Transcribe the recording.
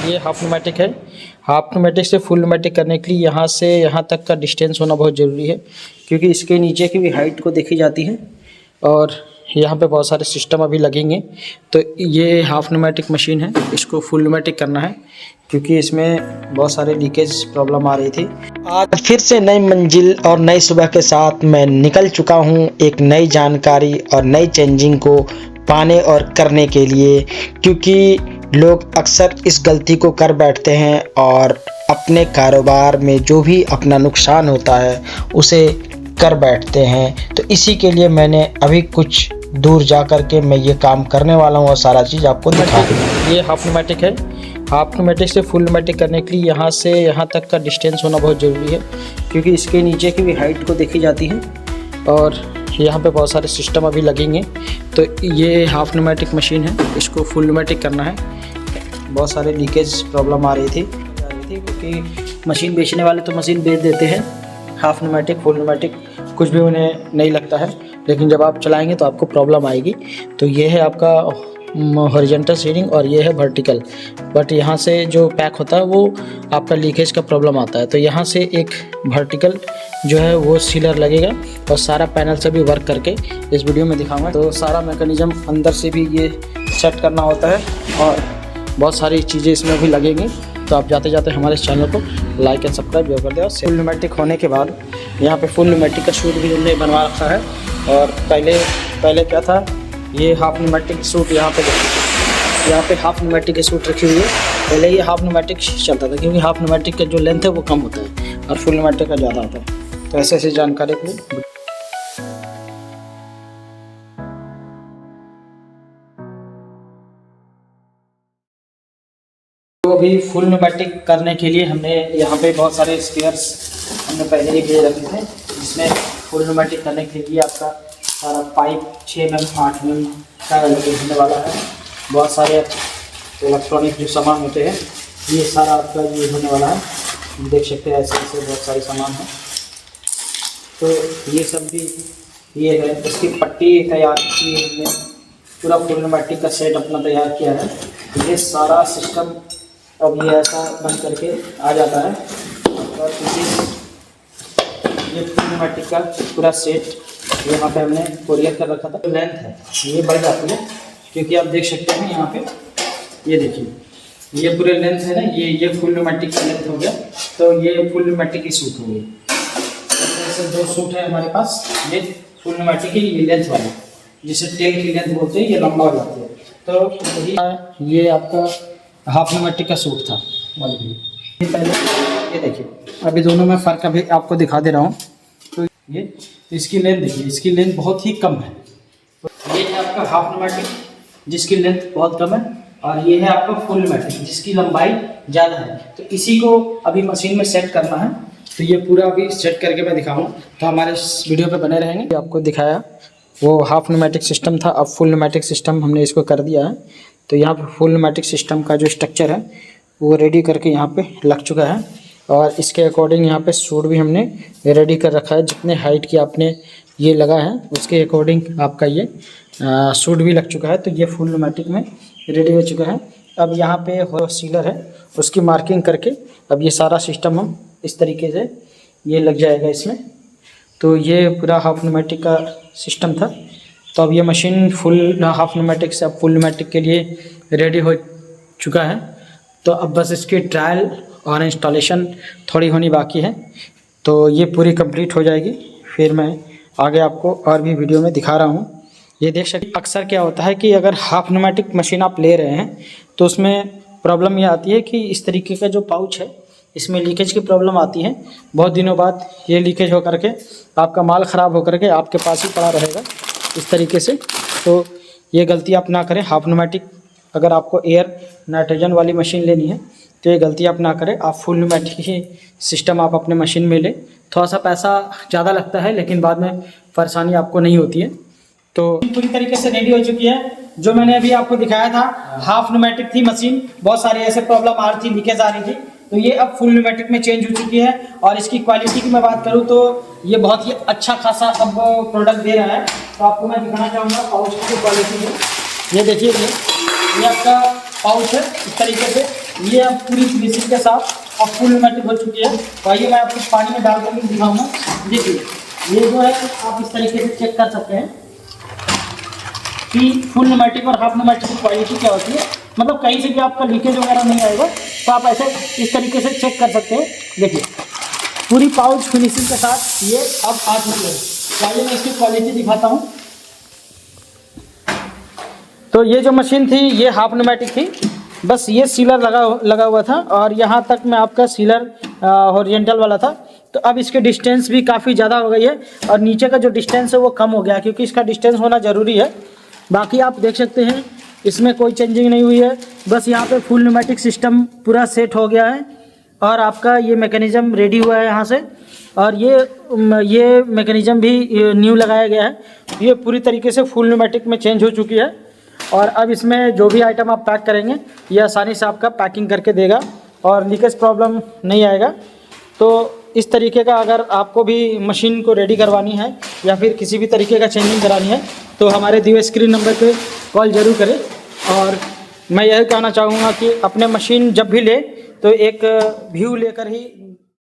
ये half pneumatic है। Half pneumatic से फुल न्यूमेटिक करने के लिए यहाँ से यहाँ तक का डिस्टेंस होना बहुत ज़रूरी है, क्योंकि इसके नीचे की भी हाइट को देखी जाती है और यहाँ पे बहुत सारे सिस्टम अभी लगेंगे। तो ये हाफ न्यूमेटिक मशीन है, इसको फुल न्यूमेटिक करना है क्योंकि इसमें बहुत सारे लीकेज प्रॉब्लम आ रही थी। आज फिर से नई मंजिल और नई सुबह के साथ मैं निकल चुका हूँ एक नई जानकारी और नई चेंजिंग को पाने और करने के लिए, क्योंकि लोग अक्सर इस गलती को कर बैठते हैं और अपने कारोबार में जो भी अपना नुकसान होता है उसे कर बैठते हैं। तो इसी के लिए मैंने अभी कुछ दूर जा कर के मैं ये काम करने वाला हूँ और सारा चीज़ आपको दिखा दूँ। ये हाफ न्यूमेटिक है। हाफ न्यूमेटिक से फुल न्यूमेटिक करने के लिए यहाँ से यहाँ तक का डिस्टेंस होना बहुत ज़रूरी है, क्योंकि इसके नीचे की भी हाइट को देखी जाती है और यहाँ पे बहुत सारे सिस्टम अभी लगेंगे। तो ये हाफ न्यूमेटिक मशीन है, इसको फुल न्यूमेटिक करना है। बहुत सारे लीकेज प्रॉब्लम आ रही थी क्योंकि मशीन बेचने वाले तो मशीन बेच देते हैं हाफ न्यूमेटिक फुल न्यूमेटिक, कुछ भी उन्हें नहीं लगता है, लेकिन जब आप चलाएंगे तो आपको प्रॉब्लम आएगी। तो ये है आपका हॉरिजॉन्टल सीलिंग और ये है वर्टिकल, बट यहाँ से जो पैक होता है वो आपका लीकेज का प्रॉब्लम आता है। तो यहाँ से एक वर्टिकल जो है वो सीलर लगेगा और सारा पैनल से भी वर्क करके इस वीडियो में दिखाऊंगा। तो सारा मैकेनिज्म अंदर से भी ये सेट करना होता है और बहुत सारी चीज़ें इसमें भी लगेंगी। तो आप जाते जाते हमारे चैनल को लाइक एंड सब्सक्राइब जरूर कर दें। और फुल न्यूमेटिक होने के बाद यहाँ पे फुल न्यूमेटिक का शूट भी हमने बनवा रखा है। और पहले क्या था, ये हाफ न्यूमेटिक सूट यहाँ पे हाफ न्यूमेटिक की सूट रखी हुई है। पहले ये हाफ न्यूमेटिक चलता था क्योंकि हाफ न्यूमेटिक का जो लेंथ है वो कम होता है और फुल न्यूमेटिक का ज़्यादा होता है। तो ऐसे जानकारी के लिए तो अभी फुल न्यूमेटिक करने के लिए हमने यहाँ पे बहुत सारे स्पेयर्स हमने पहले ही भेज रखे थे, जिसमें फुल न्यूमेटिक करने के लिए आपका सारा पाइप 6 mm 8 mm का होने वाला है। बहुत सारे इलेक्ट्रॉनिक जो सामान होते हैं ये सारा आपका ये होने वाला है। देख सकते हैं ऐसे बहुत सारे सामान हैं। तो ये सब भी ये है, इसकी पट्टी तैयार की हमने, पूरा फुल न्यूमेटिक का सेट अपना तैयार किया है। ये सारा सिस्टम अब ये ऐसा बन करके आ जाता है और ये फुल न्यूमेटिक का पूरा सेट यहाँ पे हमने कोरियर कर रखा था। लेंथ है ये बढ़ जाती है क्योंकि आप देख सकते हैं यहाँ पे, ये देखिए ये पूरे लेंथ है ना, ये फुल न्यूमेटिक का लेंथ हो गया। तो ये फुल न्यूमेटिक की सूट हो गई। ऐसे 2 सूट है हमारे पास, ये फुल न्यूमेटिक की ये लेंथ वाली, जिसे टेल की लेंथ बोलते हैं, ये लंबा हो जाती है। तो ये आपका हाफ न्यूमेटिक का सूट था ये पहले। ये देखिए अभी दोनों में फ़र्क अभी आपको दिखा दे रहा हूँ। तो ये इसकी लेंथ देखिए, इसकी लेंथ बहुत ही कम है। तो ये है आपका हाफ न्यूमेटिक जिसकी लेंथ बहुत कम है, और ये है आपका फुल न्यूमेटिक जिसकी लंबाई ज़्यादा है। तो इसी को अभी मशीन में सेट करना है। तो ये पूरा अभी सेट करके मैं दिखाऊंगा, तो हमारे इस वीडियो पे बने रहेंगे। आपको दिखाया वो हाफ न्यूमेटिक सिस्टम था, अब फुल न्यूमेटिक सिस्टम हमने इसको कर दिया है। तो यहाँ पे फुल न्यूमेटिक सिस्टम का जो स्ट्रक्चर है वो रेडी करके यहाँ पे लग चुका है और इसके अकॉर्डिंग यहाँ पे सूट भी हमने रेडी कर रखा है। जितने हाइट की आपने ये लगा है उसके अकॉर्डिंग आपका ये सूट भी लग चुका है। तो ये फुल न्यूमेटिक में रेडी हो चुका है। अब यहाँ पे सीलर है, उसकी मार्किंग करके अब ये सारा सिस्टम हम इस तरीके से ये लग जाएगा इसमें। तो ये पूरा हाफ न्यूमेटिक का सिस्टम था। तो अब ये मशीन फुल हाफ न्यूमेटिक से अब फुल न्यूमेटिक के लिए रेडी हो चुका है। तो अब बस इसकी ट्रायल और इंस्टॉलेशन थोड़ी होनी बाकी है। तो ये पूरी कंप्लीट हो जाएगी, फिर मैं आगे आपको और भी वीडियो में दिखा रहा हूँ। ये देख सकते अक्सर क्या होता है कि अगर हाफ न्यूमेटिक मशीन आप ले रहे हैं तो उसमें प्रॉब्लम ये आती है कि इस तरीके का जो पाउच है इसमें लीकेज की प्रॉब्लम आती है। बहुत दिनों बाद ये लीकेज होकर के आपका माल ख़राब होकर के आपके पास ही पड़ा रहेगा इस तरीके से। तो ये गलती आप ना करें। हाफ न्यूमेटिक अगर आपको एयर नाइट्रोजन वाली मशीन लेनी है तो ये गलती आप ना करें। आप फुल न्यूमेटिक ही सिस्टम आप अपने मशीन में लें। थोड़ा सा पैसा ज़्यादा लगता है लेकिन बाद में परेशानी आपको नहीं होती है। तो पूरी तरीके से रेडी हो चुकी है। जो मैंने अभी आपको दिखाया था हाफ न्यूमेटिक थी मशीन, बहुत सारी ऐसे प्रॉब्लम आ रही थी, लीकेज आ रही थी। तो ये अब फुल न्यूमेटिक में चेंज हो चुकी है। और इसकी क्वालिटी की मैं बात करूँ तो ये बहुत ही अच्छा खासा अब प्रोडक्ट दे रहा है। तो आपको मैं दिखाना चाहूँगा पाउच की क्वालिटी है। ये देखिए ये आपका पाउच है इस तरीके से। ये अब पूरी फिनिशिंग के साथ अब फुल न्यूमेटिक हो चुकी है। तो आइए मैं आपको पानी में डाल कर दिखाऊंगा। देखिए ये जो है आप इस तरीके से चेक कर सकते हैं कि फुल न्यूमेटिक और हाफ न्यूमेटिक की क्वालिटी क्या होती है। मतलब कहीं से भी आपका लीकेज वगैरह नहीं आएगा। तो आप ऐसे इस तरीके से चेक कर सकते हैं। देखिए पूरी पाउच फिनिशिंग के साथ ये अब आ चुकी है। चलिए मैं इसकी क्वालिटी दिखाता हूँ। तो ये जो मशीन थी ये हाफ न्यूमेटिक थी, बस ये सीलर लगा हुआ था और यहाँ तक में आपका सीलर हॉरिजॉन्टल वाला था। तो अब इसके डिस्टेंस भी काफ़ी ज़्यादा हो गई है और नीचे का जो डिस्टेंस है वो कम हो गया है, क्योंकि इसका डिस्टेंस होना ज़रूरी है। बाकी आप देख सकते हैं इसमें कोई चेंजिंग नहीं हुई है। बस यहाँ पे फुल न्यूमेटिक सिस्टम पूरा सेट हो गया है और आपका ये मैकेनिज़्म रेडी हुआ है यहाँ से। और ये मैकेनिज़्म भी न्यू लगाया गया है। ये पूरी तरीके से फुल न्यूमेटिक में चेंज हो चुकी है और अब इसमें जो भी आइटम आप पैक करेंगे ये आसानी से आपका पैकिंग करके देगा और लीकेज प्रॉब्लम नहीं आएगा। तो इस तरीके का अगर आपको भी मशीन को रेडी करवानी है या फिर किसी भी तरीके का चेंजिंग करानी है तो हमारे दिए स्क्रीन नंबर पे कॉल ज़रूर करें। और मैं यही कहना चाहूँगा कि अपने मशीन जब भी ले तो एक व्यू लेकर ही